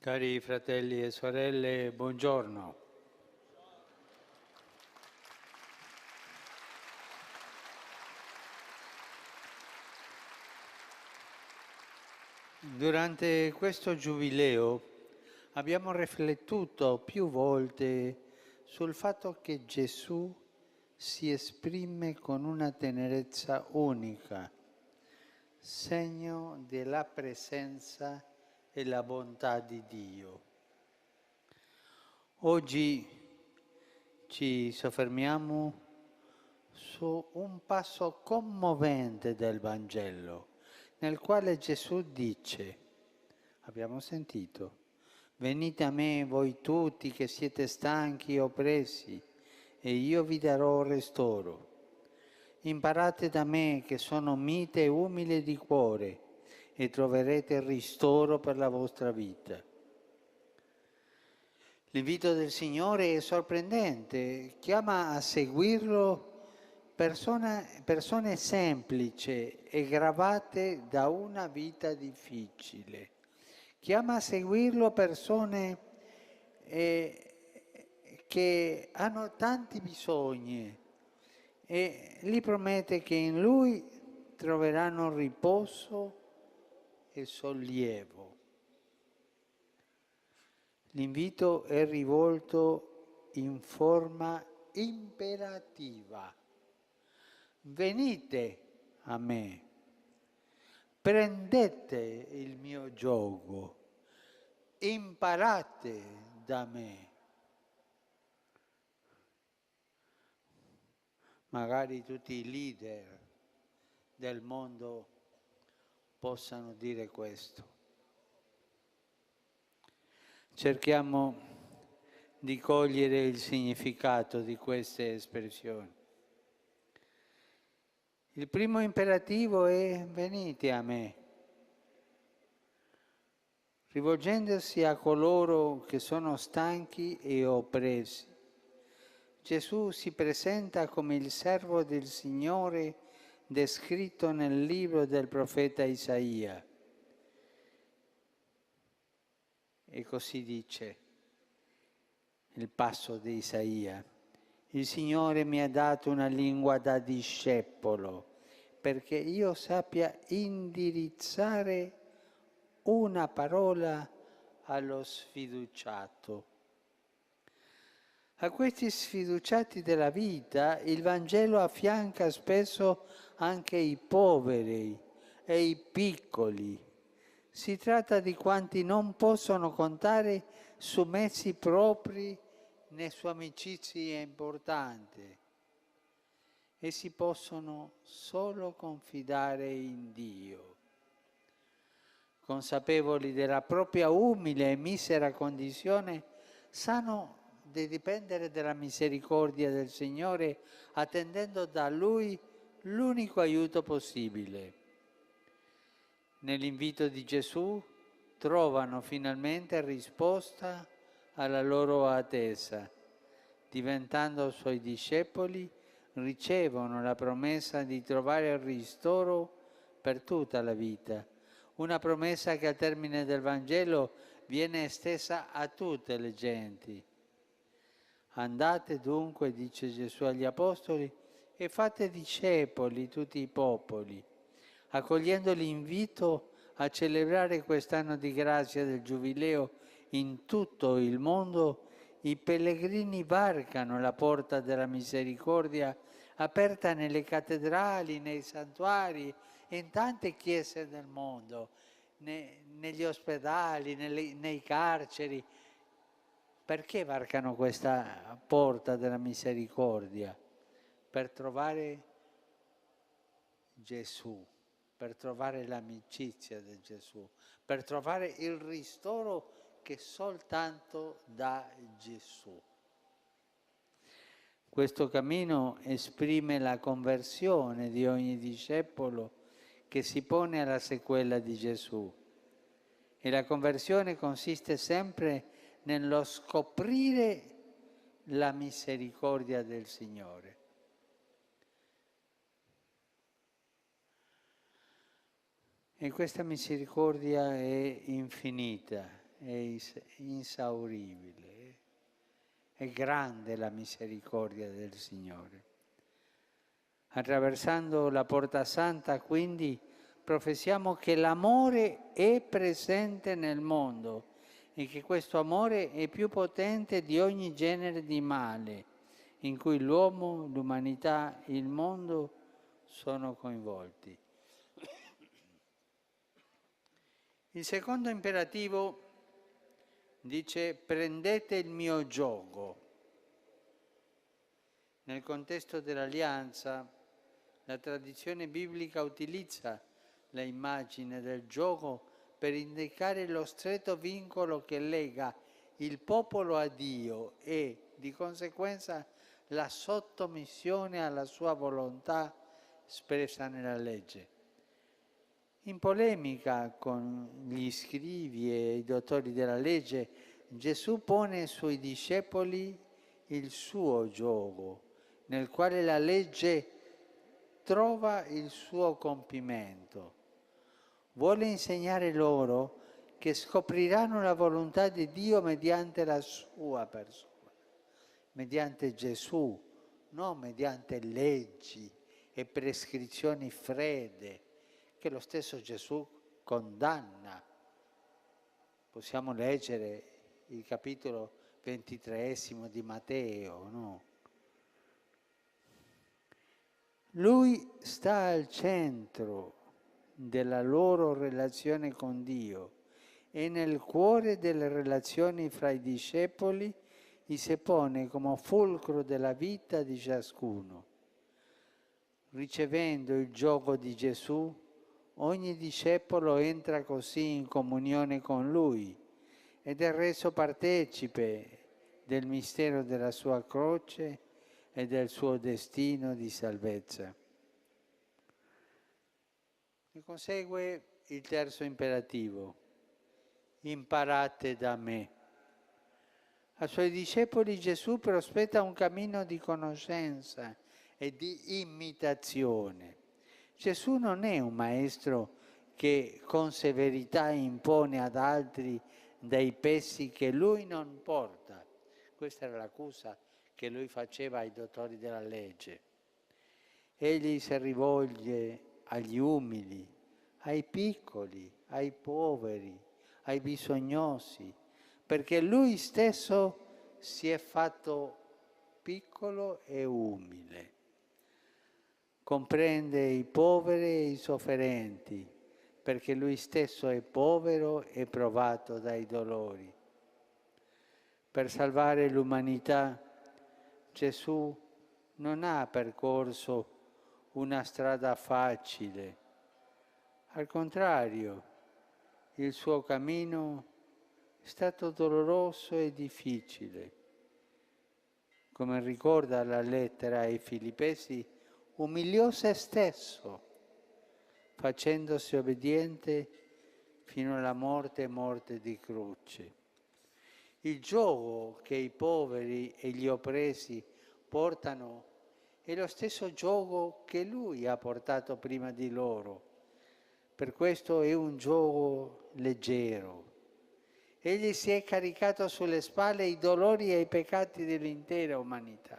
Cari fratelli e sorelle, buongiorno. Durante questo giubileo abbiamo riflettuto più volte sul fatto che Gesù si esprime con una tenerezza unica, segno della presenza e la bontà di Dio. Oggi ci soffermiamo su un passo commovente del Vangelo, nel quale Gesù dice, abbiamo sentito, venite a me voi tutti che siete stanchi e oppressi, e io vi darò ristoro. Imparate da me che sono mite e umile di cuore, e troverete ristoro per la vostra vita. L'invito del Signore è sorprendente, chiama a seguirlo persone semplici e gravate da una vita difficile. Chiama a seguirlo persone che hanno tanti bisogni e gli promette che in Lui troveranno riposo e sollievo. L'invito è rivolto in forma imperativa. Venite a me, prendete il mio giogo, imparate da me. Magari tutti i leader del mondo possano dire questo. Cerchiamo di cogliere il significato di queste espressioni. Il primo imperativo è venite a me, rivolgendosi a coloro che sono stanchi e oppressi. Gesù si presenta come il servo del Signore descritto nel libro del profeta Isaia. E così dice il passo di Isaia. Il Signore mi ha dato una lingua da discepolo, perché io sappia indirizzare una parola allo sfiduciato. A questi sfiduciati della vita il Vangelo affianca spesso anche i poveri e i piccoli. Si tratta di quanti non possono contare su mezzi propri né su amicizie importanti e si possono solo confidare in Dio. Consapevoli della propria umile e misera condizione, sanno di dipendere dalla misericordia del Signore, attendendo da Lui l'unico aiuto possibile. Nell'invito di Gesù trovano finalmente risposta alla loro attesa. Diventando Suoi discepoli, ricevono la promessa di trovare il ristoro per tutta la vita. Una promessa che al termine del Vangelo viene estesa a tutte le genti. Andate dunque, dice Gesù agli Apostoli, e fate discepoli tutti i popoli, accogliendo l'invito a celebrare quest'anno di grazia del Giubileo in tutto il mondo. I pellegrini varcano la porta della misericordia aperta nelle cattedrali, nei santuari, in tante chiese del mondo, negli ospedali, nei carceri. Perché varcano questa porta della misericordia? Per trovare Gesù, per trovare l'amicizia di Gesù, per trovare il ristoro che soltanto dà Gesù. Questo cammino esprime la conversione di ogni discepolo che si pone alla sequela di Gesù. E la conversione consiste sempre nello scoprire la misericordia del Signore. E questa misericordia è infinita, è insauribile. È grande la misericordia del Signore. Attraversando la Porta Santa, quindi, professiamo che l'amore è presente nel mondo e che questo amore è più potente di ogni genere di male in cui l'uomo, l'umanità, il mondo sono coinvolti. Il secondo imperativo dice: prendete il mio giogo. Nel contesto dell'Alleanza, la tradizione biblica utilizza l'immagine del giogo per indicare lo stretto vincolo che lega il popolo a Dio e, di conseguenza, la sottomissione alla sua volontà espressa nella legge. In polemica con gli scribi e i dottori della legge, Gesù pone sui discepoli il suo giogo, nel quale la legge trova il suo compimento. Vuole insegnare loro che scopriranno la volontà di Dio mediante la sua persona, mediante Gesù, non mediante leggi e prescrizioni fredde, che lo stesso Gesù condanna. Possiamo leggere il capitolo 23 di Matteo, no? Lui sta al centro della loro relazione con Dio e nel cuore delle relazioni fra i discepoli si pone come fulcro della vita di ciascuno. Ricevendo il giogo di Gesù, ogni discepolo entra così in comunione con Lui ed è reso partecipe del mistero della sua croce e del suo destino di salvezza. Ne consegue il terzo imperativo: imparate da me. Ai suoi discepoli Gesù prospetta un cammino di conoscenza e di imitazione. Gesù non è un maestro che con severità impone ad altri dei pesi che lui non porta. Questa era l'accusa che lui faceva ai dottori della legge. Egli si rivolge agli umili, ai piccoli, ai poveri, ai bisognosi, perché lui stesso si è fatto piccolo e umile. Comprende i poveri e i sofferenti, perché lui stesso è povero e provato dai dolori. Per salvare l'umanità, Gesù non ha percorso una strada facile. Al contrario, il suo cammino è stato doloroso e difficile. Come ricorda la lettera ai Filippesi, umiliò se stesso, facendosi obbediente fino alla morte e morte di croce. Il giogo che i poveri e gli oppressi portano è lo stesso giogo che lui ha portato prima di loro. Per questo è un giogo leggero. Egli si è caricato sulle spalle i dolori e i peccati dell'intera umanità.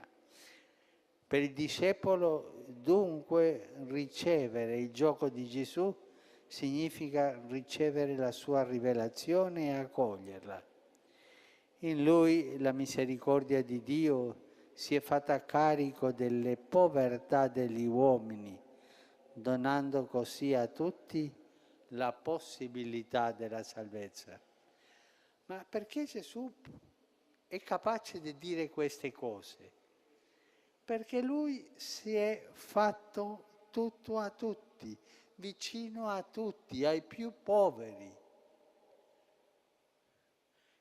Per il discepolo, dunque, ricevere il giogo di Gesù significa ricevere la sua rivelazione e accoglierla. In lui la misericordia di Dio si è fatta carico delle povertà degli uomini, donando così a tutti la possibilità della salvezza. Ma perché Gesù è capace di dire queste cose? Perché lui si è fatto tutto a tutti, vicino a tutti, ai più poveri.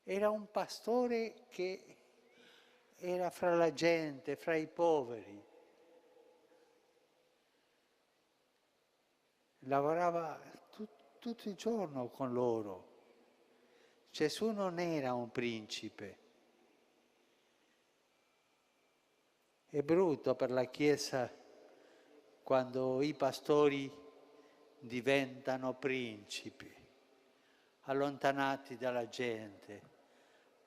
Era un pastore che era fra la gente, fra i poveri. Lavorava tutto il giorno con loro. Gesù non era un principe. È brutto per la Chiesa quando i pastori diventano principi. allontanati dalla gente,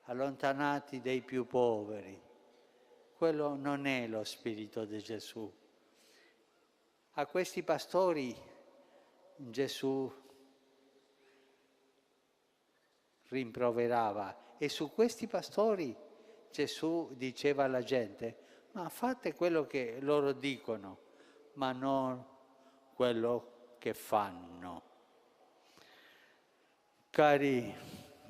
allontanati dai più poveri. Quello non è lo spirito di Gesù. A questi pastori Gesù rimproverava e su questi pastori Gesù diceva alla gente: ma fate quello che loro dicono, ma non quello che fanno. Cari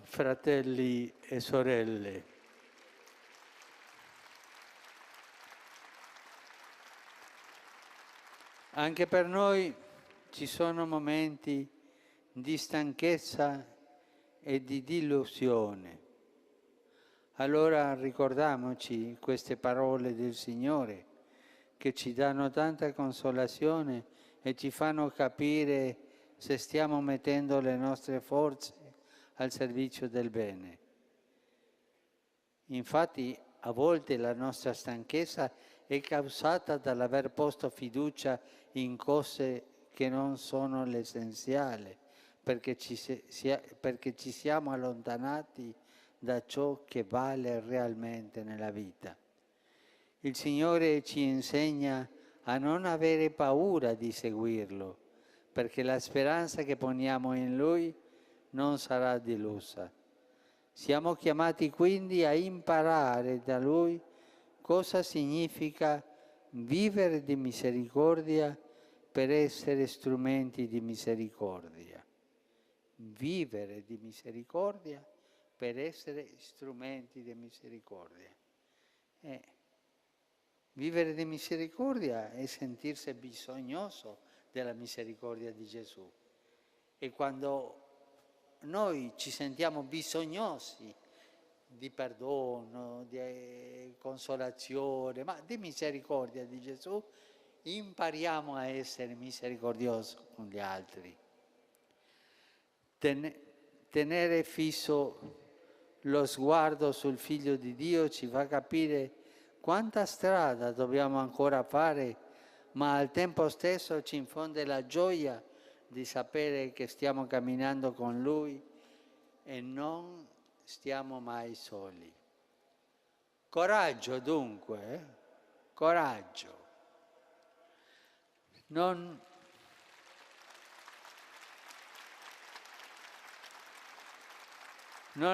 fratelli e sorelle, anche per noi ci sono momenti di stanchezza e di delusione. Allora ricordiamoci queste parole del Signore che ci danno tanta consolazione e ci fanno capire se stiamo mettendo le nostre forze al servizio del bene. Infatti a volte la nostra stanchezza è causata dall'aver posto fiducia in cose che non sono l'essenziale, perché ci siamo allontanati da ciò che vale realmente nella vita. Il Signore ci insegna a non avere paura di seguirlo, perché la speranza che poniamo in Lui non sarà delusa. Siamo chiamati quindi a imparare da Lui cosa significa vivere di misericordia per essere strumenti di misericordia. Vivere di misericordia per essere strumenti di misericordia. Vivere di misericordia è sentirsi bisognoso della misericordia di Gesù. E quando noi ci sentiamo bisognosi di perdono, di consolazione, ma di misericordia di Gesù, impariamo a essere misericordiosi con gli altri. Tenere fisso lo sguardo sul Figlio di Dio ci fa capire quanta strada dobbiamo ancora fare, ma al tempo stesso ci infonde la gioia di sapere che stiamo camminando con Lui e non stiamo mai soli. Coraggio dunque, coraggio. Non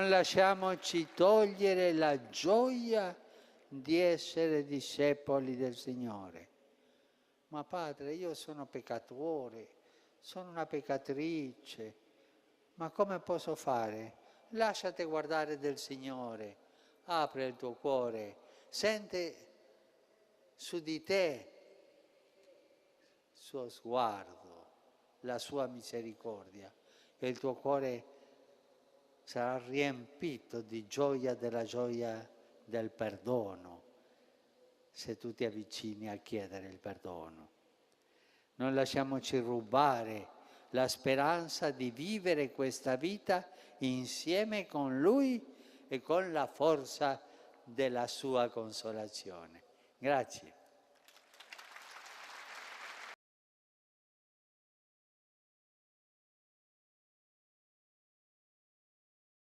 lasciamoci togliere la gioia di essere discepoli del Signore. Ma Padre, io sono peccatore, sono una peccatrice, ma come posso fare? Lasciati guardare del Signore, apri il tuo cuore, sente su di te il suo sguardo, la sua misericordia e il tuo cuore sarà riempito di gioia, della gioia del perdono, se tu ti avvicini a chiedere il perdono. Non lasciamoci rubare la speranza di vivere questa vita insieme con Lui e con la forza della sua consolazione. Grazie.